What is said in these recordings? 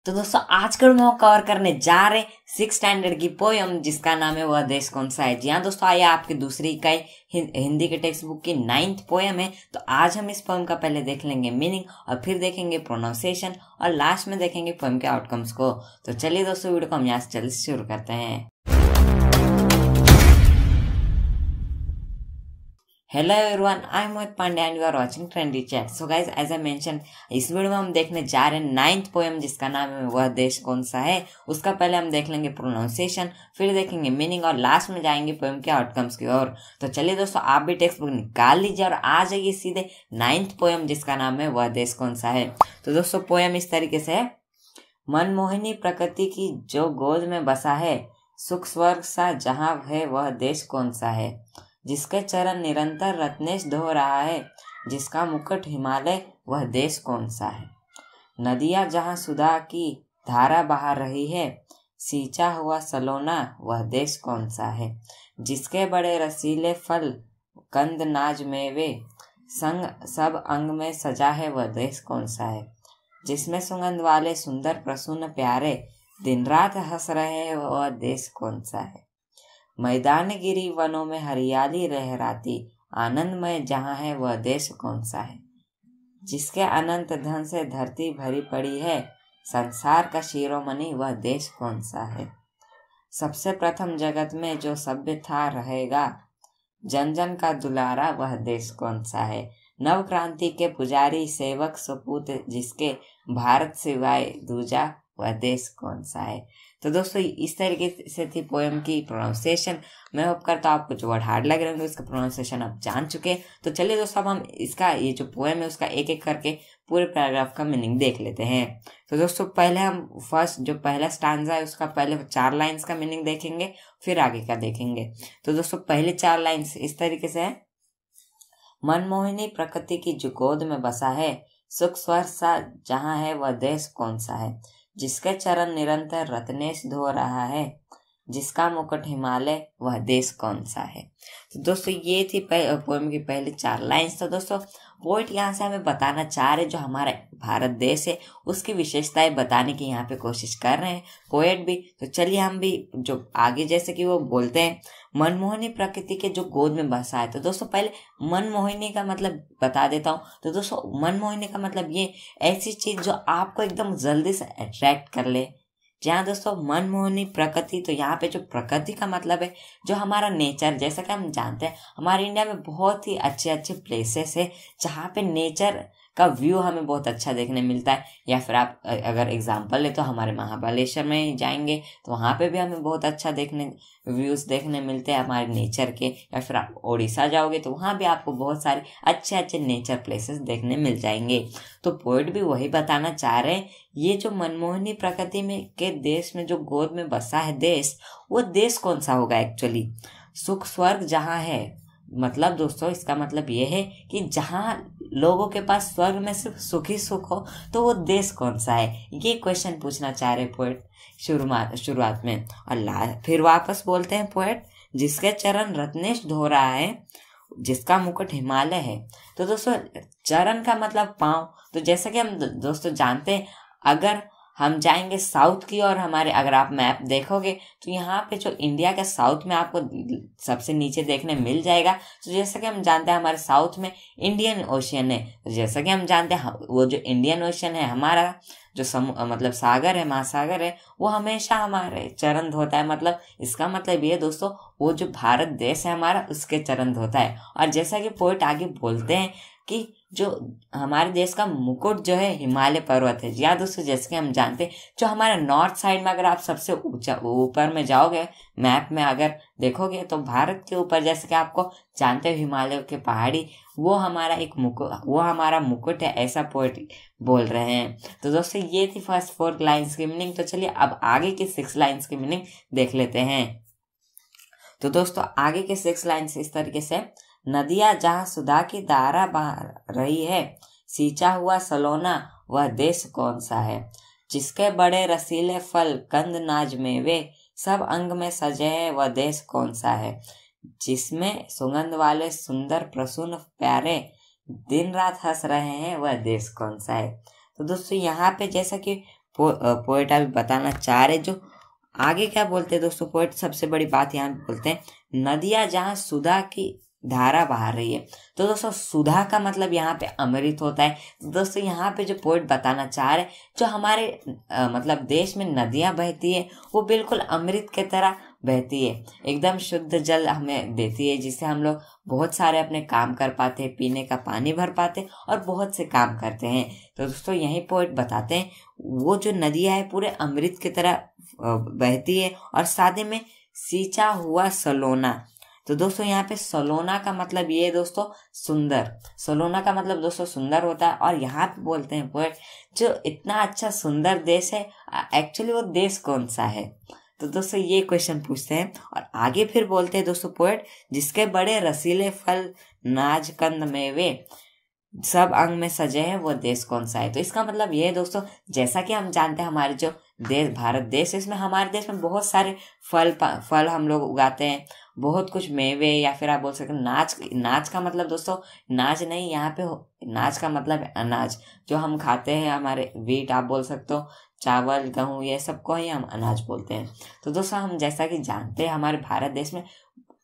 तो दोस्तों आज के वीडियो में कवर करने जा रहे 6 स्टैंडर्ड की पोयम जिसका नाम है वह देश कौन सा है। जी हाँ दोस्तों, आइए आपकी दूसरी इकाई हिंदी के टेक्स्ट बुक की 9th पोयम है। तो आज हम इस पोयम का पहले देख लेंगे मीनिंग और फिर देखेंगे प्रोनाउंसिएशन और लास्ट में देखेंगे पोयम के आउटकम्स को। तो चलिए दोस्तों, वीडियो को हम यहाँ से जल्दी शुरू करते हैं। Hello everyone, I am Mohit Pandey and you are watching trendy chat. So guys, as I mention, इस वीडियो में हम देखने जा रहे हैं 9th पोएम जिसका नाम है वह देश कौन सा है। उसका पहले हम देख लेंगे प्रोनाउंसिएशन, फिर देखेंगे मीनिंग और लास्ट में जाएंगे पोएम के आउटकम्स की ओर। तो चलिए दोस्तों, आप भी टेक्स्ट बुक निकाल लीजिए और आ जाइए सीधे 9th पोएम जिसका नाम है वह देश कौन सा है। तो दोस्तों पोएम इस तरीके से है। मनमोहिनी प्रकृति की जो गोद में बसा है, सुख स्वर्ग सा जहाँ है वह देश कौन सा है। जिसके चरण निरंतर रत्नेश धो रहा है, जिसका मुकुट हिमालय वह देश कौन सा है। नदियां जहाँ सुधा की धारा बहा रही है, सींचा हुआ सलोना वह देश कौन सा है। जिसके बड़े रसीले फल कंद नाज मेवे, संग सब अंग में सजा है वह देश कौन सा है। जिसमें सुगंध वाले सुंदर प्रसून प्यारे, दिन रात हंस रहे हैं वह देश कौन सा है। मैदान गिरी वनों में हरियाली लहराती, आनंदमय जहाँ है वह देश कौन सा है। जिसके अनंत धन से धरती भरी पड़ी है, संसार का शिरोमणि वह देश कौन सा है। सबसे प्रथम जगत में जो सभ्य था रहेगा, जन जन का दुलारा वह देश कौन सा है। नव क्रांति के पुजारी सेवक सपूत जिसके, भारत सिवाय दूजा वह देश कौन सा है। तो दोस्तों इस तरीके से थी पोएम की प्रोनाउंसिएशन। मैं होप करता हूँ आपको जो वर्ड हार्ड लग रहे होंगे उसका प्रोनाउंसिएशन आप जान चुके। तो चलिए दोस्तों, अब हम इसका ये जो पोएम है उसका एक एक करके पूरे पैराग्राफ का मीनिंग देख लेते हैं। तो दोस्तों पहले हम फर्स्ट जो पहला स्टांजा है उसका पहले 4 लाइन्स का मीनिंग देखेंगे, फिर आगे का देखेंगे। तो दोस्तों पहले 4 लाइन्स इस तरीके से है। मनमोहिनी प्रकृति की जो गोद में बसा है, सुख स्वर्ग सा जहाँ है वह देश कौन सा है। जिसके चरण निरंतर रत्नेश धो रहा है, जिसका मुकुट हिमालय वह देश कौन सा है। तो दोस्तों ये थी पोएम की पहली 4 लाइन्स। तो दोस्तों पोएट यहाँ से हमें बताना चाह रहे जो हमारा भारत देश है उसकी विशेषताएं बताने की यहाँ पे कोशिश कर रहे हैं पोएट भी। तो चलिए हम भी जो आगे जैसे कि वो बोलते हैं, मनमोहिनी प्रकृति के जो गोद में बसा है। तो दोस्तों पहले मनमोहिनी का मतलब बता देता हूँ। तो दोस्तों मनमोहिनी का मतलब ये ऐसी चीज जो आपको एकदम जल्दी से अट्रैक्ट कर ले। जहाँ दोस्तों मनमोहनी प्रकृति, तो यहाँ पे जो प्रकृति का मतलब है जो हमारा नेचर, जैसा कि हम जानते हैं हमारे इंडिया में बहुत ही अच्छे अच्छे प्लेसेस है जहाँ पे नेचर का व्यू हमें बहुत अच्छा देखने मिलता है। या फिर आप अगर एग्जांपल ले तो हमारे महाबलेश्वर में जाएंगे तो वहाँ पे भी हमें बहुत अच्छा व्यूज देखने मिलते हैं हमारे नेचर के। या फिर आप उड़ीसा जाओगे तो वहाँ भी आपको बहुत सारे अच्छे अच्छे नेचर प्लेसेस देखने मिल जाएंगे। तो पोएट भी वही बताना चाह रहे हैं, ये जो मनमोहनी प्रकृति में के देश में जो गोद में बसा है देश, वो देश कौन सा होगा एक्चुअली। सुख स्वर्ग जहाँ है, मतलब दोस्तों इसका मतलब ये है कि जहाँ लोगों के पास स्वर्ग में सिर्फ सुख ही सुख हो, तो वो देश कौन सा है, ये क्वेश्चन पूछना चाह रहे पोएट शुरुआत में। और फिर वापस बोलते हैं पोएट, जिसके चरण रत्नेश धो रहा है, जिसका मुकुट हिमालय है। तो दोस्तों चरण का मतलब पाँव। तो जैसा कि हम दोस्तों जानते हैं, अगर हम जाएंगे साउथ की और हमारे अगर आप मैप देखोगे तो यहाँ पे जो इंडिया के साउथ में आपको सबसे नीचे देखने मिल जाएगा। तो जैसा कि हम जानते हैं हमारे साउथ में इंडियन ओशियन है। तो जैसा कि हम जानते हैं वो जो इंडियन ओशियन है हमारा जो मतलब सागर है, महासागर है, वो हमेशा हमारे चरण धोता है। मतलब इसका मतलब ये दोस्तों, वो जो भारत देश है हमारा उसके चरण धोता है। और जैसा कि पोएट आगे बोलते हैं कि जो हमारे देश का मुकुट जो है हिमालय पर्वत है। या दोस्तों जैसे कि हम जानते हैं जो हमारा नॉर्थ साइड में अगर आप सबसे ऊंचा ऊपर में जाओगे मैप में अगर देखोगे तो भारत के ऊपर जैसे कि आपको जानते हो हिमालय के पहाड़ी, वो हमारा वो हमारा मुकुट है, ऐसा पोएट बोल रहे हैं। तो दोस्तों ये थी फर्स्ट 4 लाइन्स की मीनिंग। तो चलिए अब आगे की 6 लाइन्स की मीनिंग देख लेते हैं। तो दोस्तों आगे के 6 लाइन्स इस तरीके से, नदियां जहाँ सुधा की धारा बह रही है, सींचा हुआ सलोना वह देश कौन सा है। जिसके बड़े रसीले फल कंद नाज मेवे, सब अंग में सजे है वह देश कौन सा है। जिसमें सुगंध वाले सुंदर प्रसून प्यारे, दिन रात हंस रहे हैं वह देश कौन सा है। तो दोस्तों यहाँ पे जैसा कि पोएट अभी बताना चाह रहे। जो आगे क्या बोलते हैं दोस्तों पोएट, सबसे बड़ी बात यहाँ पे बोलते हैं, नदियां जहाँ सुधा की धारा बहा रही है। तो दोस्तों सुधा का मतलब यहाँ पे अमृत होता है। तो दोस्तों यहाँ पे जो पोएट बताना चाह रहे, जो हमारे मतलब देश में नदियां बहती है वो बिल्कुल अमृत की तरह बहती है, एकदम शुद्ध जल हमें देती है, जिससे हम लोग बहुत सारे अपने काम कर पाते हैं, पीने का पानी भर पाते और बहुत से काम करते हैं। तो दोस्तों यही पोएट बताते हैं वो जो नदियां है पूरे अमृत की तरह बहती है और साथ में सींचा हुआ सलोना। तो दोस्तों यहाँ पे सलोना का मतलब ये है दोस्तों सुंदर। सलोना का मतलब दोस्तों सुंदर होता है। और यहाँ पे बोलते हैं पोएट जो इतना अच्छा सुंदर देश है, एक्चुअली वो देश कौन सा है। तो दोस्तों ये क्वेश्चन पूछते हैं और आगे फिर बोलते हैं दोस्तों पोएट, जिसके बड़े रसीले फल नाज कंद मेवे सब अंग में सजे हैं वो देश कौन सा है। तो इसका मतलब ये है दोस्तों, जैसा कि हम जानते हैं हमारे जो देश भारत देश, इसमें हमारे देश में बहुत सारे फल हम लोग उगाते हैं, बहुत कुछ मेवे, या फिर आप बोल सकते हैं नाच। नाच का मतलब दोस्तों नाच नहीं, यहाँ पे नाच का मतलब अनाज जो हम खाते हैं, हमारे वीट आप बोल सकते हो, चावल गेहूँ ये सबको ही हम अनाज बोलते हैं। तो दोस्तों हम जैसा कि जानते हैं हमारे भारत देश में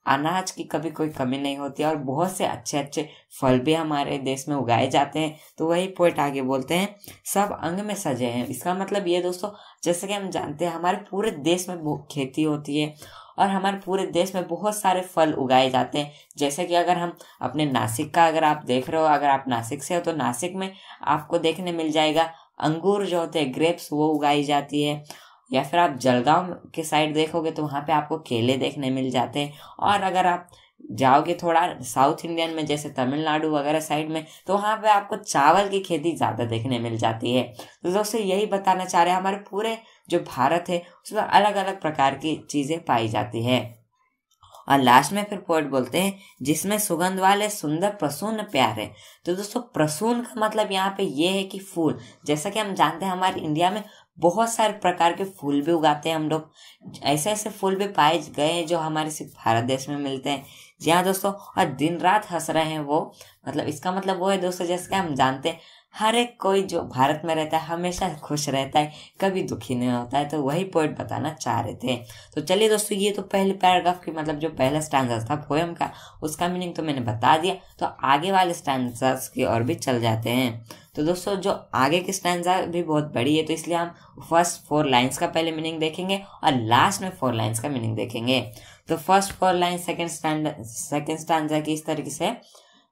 अनाज की कभी कोई कमी नहीं होती है और बहुत से अच्छे अच्छे फल भी हमारे देश में उगाए जाते हैं। तो वही पोएट आगे बोलते हैं सब अंग में सजे हैं। इसका मतलब ये दोस्तों, जैसे कि हम जानते हैं हमारे पूरे देश में खेती होती है और हमारे पूरे देश में बहुत सारे फल उगाए जाते हैं। जैसे कि अगर हम अपने नासिक का अगर आप देख रहे हो, अगर आप नासिक से हो तो नासिक में आपको देखने मिल जाएगा अंगूर जो होते हैं ग्रेप्स वो उगाई जाती है। या फिर आप जलगांव के साइड देखोगे तो वहाँ पे आपको केले देखने मिल जाते हैं। और अगर आप जाओगे थोड़ा साउथ इंडियन में जैसे तमिलनाडु वगैरह साइड में तो वहाँ पे आपको चावल की खेती ज़्यादा देखने मिल जाती है। तो दोस्तों यही बताना चाह रहे हैं, हमारे पूरे जो भारत है उसमें अलग अलग प्रकार की चीज़ें पाई जाती है। और लास्ट में फिर पोएट बोलते हैं जिसमें सुगंध वाले सुंदर प्रसून प्यारे। तो दोस्तों प्रसून का मतलब यहाँ पे ये है कि फूल, जैसा कि हम जानते हैं हमारे इंडिया में बहुत सारे प्रकार के फूल भी उगाते हैं हम लोग। ऐसे ऐसे फूल भी पाए गए हैं जो हमारे सिर्फ भारत देश में मिलते हैं। जी हाँ दोस्तों, और दिन रात हंस रहे हैं वो, मतलब इसका मतलब वो है दोस्तों, जैसे कि हम जानते हैं हर एक कोई जो भारत में रहता है हमेशा खुश रहता है, कभी दुखी नहीं होता है। तो वही पॉइंट बताना चाह रहे थे। तो चलिए दोस्तों, ये तो पहले पैराग्राफ की मतलब जो पहला स्टैंजा था पोएम का, उसका मीनिंग तो मैंने बता दिया। तो आगे वाले स्टैंजास की और भी चल जाते हैं। तो दोस्तों जो आगे की स्टैंजा भी बहुत बड़ी है, तो इसलिए हम फर्स्ट 4 लाइन्स का पहले मीनिंग देखेंगे और लास्ट में 4 लाइन्स का मीनिंग देखेंगे। तो फर्स्ट 4 लाइन सेकेंड स्टैंजा की इस तरीके से,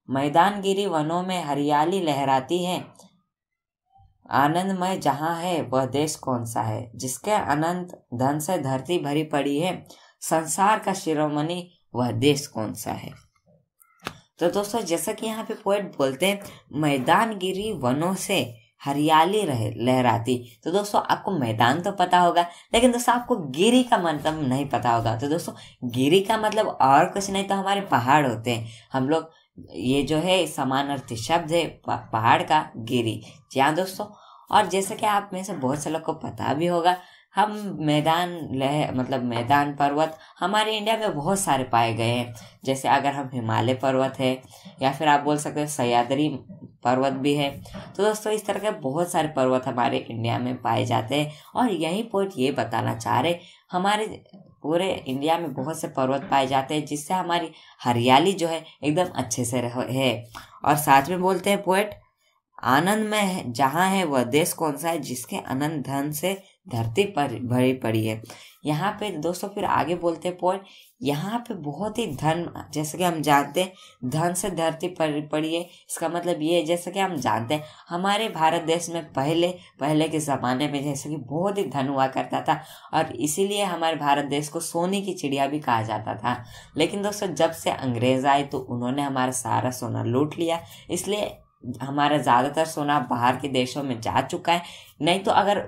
मैदानगिरी वनों में हरियाली लहराती है, आनंदमय जहां है वह देश कौन सा है, जिसके अनंत धन से धरती भरी पड़ी है, संसार का शिरोमणि वह देश कौन सा है। तो दोस्तों जैसा कि यहाँ पे पोएट बोलते हैं मैदानगिरी वनों से हरियाली लहराती। तो दोस्तों आपको मैदान तो पता होगा, लेकिन दोस्तों आपको गिरी का मतलब नहीं पता होगा। तो दोस्तों गिरी का मतलब और कुछ नहीं तो हमारे पहाड़ होते हैं। हम लोग ये जो है समानार्थी शब्द है पहाड़ का, गिरी। जी हाँ दोस्तों, और जैसे कि आप में से बहुत से लोग को पता भी होगा, हम मैदान पर्वत हमारे इंडिया में बहुत सारे पाए गए हैं। जैसे अगर हम हिमालय पर्वत है, या फिर आप बोल सकते हैं सह्याद्री पर्वत भी है। तो दोस्तों इस तरह के बहुत सारे पर्वत हमारे इंडिया में पाए जाते हैं। और यही पॉइंट ये बताना चाह रहे, हमारे पूरे इंडिया में बहुत से पर्वत पाए जाते हैं, जिससे हमारी हरियाली जो है एकदम अच्छे से है। और साथ में बोलते हैं पोएट, आनंद में जहाँ है वह देश कौन सा है, जिसके अनंत धन से धरती पर भरी पड़ी है। यहाँ पे दोस्तों फिर आगे बोलते हैं पोएट, यहाँ पे बहुत ही धन, जैसे कि हम जानते हैं धन से धरती पर पड़ी है। इसका मतलब ये है, जैसे कि हम जानते हैं हमारे भारत देश में पहले के ज़माने में जैसे कि बहुत ही धन हुआ करता था, और इसीलिए हमारे भारत देश को सोने की चिड़िया भी कहा जाता था। लेकिन दोस्तों जब से अंग्रेज आए तो उन्होंने हमारा सारा सोना लूट लिया, इसलिए हमारा ज़्यादातर सोना बाहर के देशों में जा चुका है। नहीं तो अगर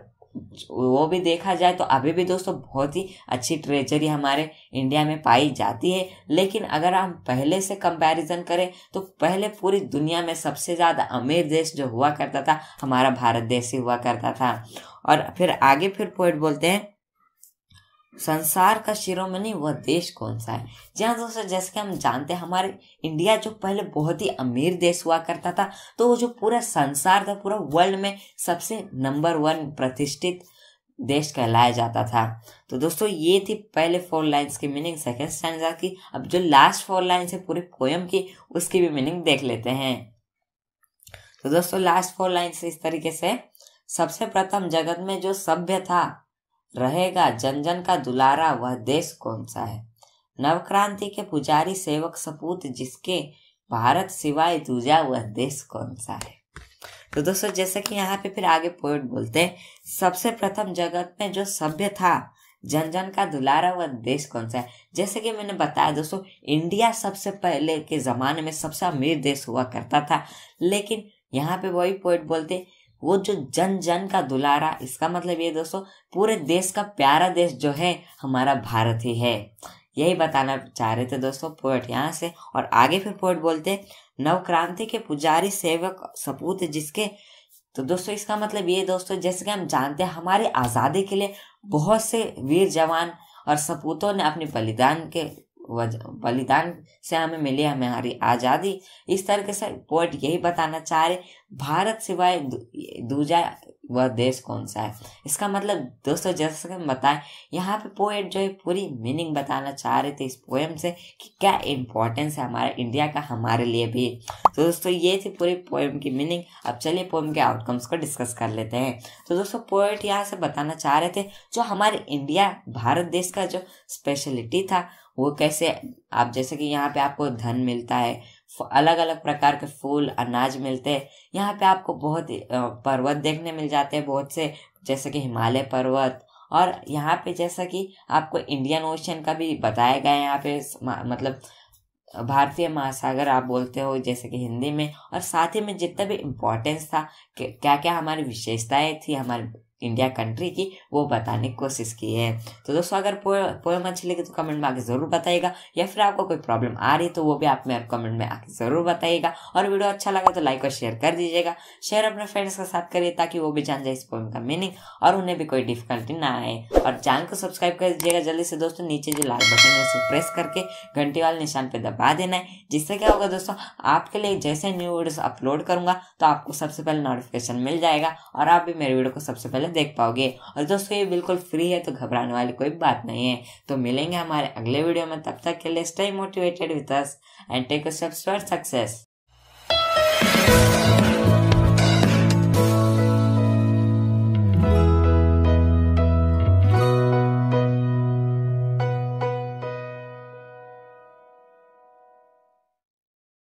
वो भी देखा जाए तो अभी भी दोस्तों बहुत ही अच्छी ट्रेजरी हमारे इंडिया में पाई जाती है। लेकिन अगर हम पहले से कंपैरिजन करें तो पहले पूरी दुनिया में सबसे ज़्यादा अमीर देश जो हुआ करता था हमारा भारत देश ही हुआ करता था। और फिर आगे फिर पोएट बोलते हैं, संसार का शिरोमणि वह देश कौन सा है। जी हाँ दोस्तों, जैसे कि हम जानते हैं हमारे इंडिया जो पहले बहुत ही अमीर देश हुआ करता था, तो वो जो पूरा संसार था, पूरा वर्ल्ड में सबसे नंबर 1 प्रतिष्ठित देश कहलाया जाता था। तो दोस्तों ये थी पहले 4 लाइन्स की मीनिंग सेकेंड स्टैंजा की। अब जो लास्ट 4 लाइन्स है पूरी पोयम की, उसकी भी मीनिंग देख लेते हैं। तो दोस्तों लास्ट 4 लाइन्स इस तरीके से, सबसे प्रथम जगत में जो सभ्य था, रहेगा जन जन का दुलारा, वह देश कौन सा है। नवक्रांति के पुजारी सेवक सपूत, जिसके भारत सिवाय दूजा, वह देश कौन सा है। तो दोस्तों जैसे कि यहाँ पे फिर आगे पोएट बोलते हैं, सबसे प्रथम जगत में जो सभ्य था, जन जन का दुलारा, वह देश कौन सा है। जैसे कि मैंने बताया दोस्तों, इंडिया सबसे पहले के जमाने में सबसे अमीर देश हुआ करता था, लेकिन यहाँ पे वही पोएट बोलते, वो जो जन जन का दुलारा, इसका मतलब ये दोस्तों पूरे देश का प्यारा देश जो है हमारा भारत ही है। यही बताना चाह रहे थे दोस्तों पोएट यहाँ से। और आगे फिर पोएट बोलते, नवक्रांति के पुजारी सेवक सपूत, जिसके, तो दोस्तों इसका मतलब ये दोस्तों, जैसे कि हम जानते हैं हमारे आज़ादी के लिए बहुत से वीर जवान और सपूतों ने अपने बलिदान से हमें मिली हमारी आज़ादी। इस तरीके से पोएट यही बताना चाह रहे, भारत सिवाय दूजा वह देश कौन सा है। इसका मतलब दोस्तों जैसे हम बताएं, यहाँ पे पोएट जो है पूरी मीनिंग बताना चाह रहे थे इस पोएम से कि क्या इम्पोर्टेंस है हमारे इंडिया का हमारे लिए भी। तो दोस्तों ये थी पूरी पोएम की मीनिंग। अब चलिए पोएम के आउटकम्स को डिस्कस कर लेते हैं। तो दोस्तों पोएट यहाँ से बताना चाह रहे थे, जो हमारे इंडिया भारत देश का जो स्पेशलिटी था वो कैसे, आप जैसे कि यहाँ पे आपको धन मिलता है, अलग अलग प्रकार के फूल अनाज मिलते हैं, यहाँ पे आपको बहुत पर्वत देखने मिल जाते हैं बहुत से, जैसे कि हिमालय पर्वत, और यहाँ पे जैसा कि आपको इंडियन ओशन का भी बताया गया है, यहाँ पे मतलब भारतीय महासागर आप बोलते हो जैसे कि हिंदी में। और साथ ही में जितना भी इम्पोर्टेंस था, क्या क्या हमारी विशेषताएं थी हमारे इंडिया कंट्री की, वो बताने की कोशिश की है। तो दोस्तों अगर पोएम अच्छी लगी तो कमेंट में आके ज़रूर बताइएगा, या फिर आपको कोई प्रॉब्लम आ रही तो वो भी आप मेरे कमेंट में आके ज़रूर बताइएगा। और वीडियो अच्छा लगा तो लाइक और शेयर कर दीजिएगा, शेयर अपने फ्रेंड्स के साथ करिए ताकि वो भी जान जाए इस पोएम का मीनिंग और उन्हें भी कोई डिफिकल्टी ना आए। और चैनल को सब्सक्राइब कर दीजिएगा जल्दी से दोस्तों, नीचे जो लाल बटन है उसे प्रेस करके घंटी वाले निशान पर दबा देना है, जिससे क्या होगा दोस्तों, आपके लिए जैसे न्यू वीडियोस अपलोड करूंगा तो आपको सबसे पहले नोटिफिकेशन मिल जाएगा और आप भी मेरे वीडियो को सबसे पहले देख पाओगे। और दोस्तों ये बिल्कुल फ्री है, तो घबराने वाली कोई बात नहीं है। तो मिलेंगे हमारे अगले वीडियो में, तब तक के लिए stay motivated with us and take a steps towards success.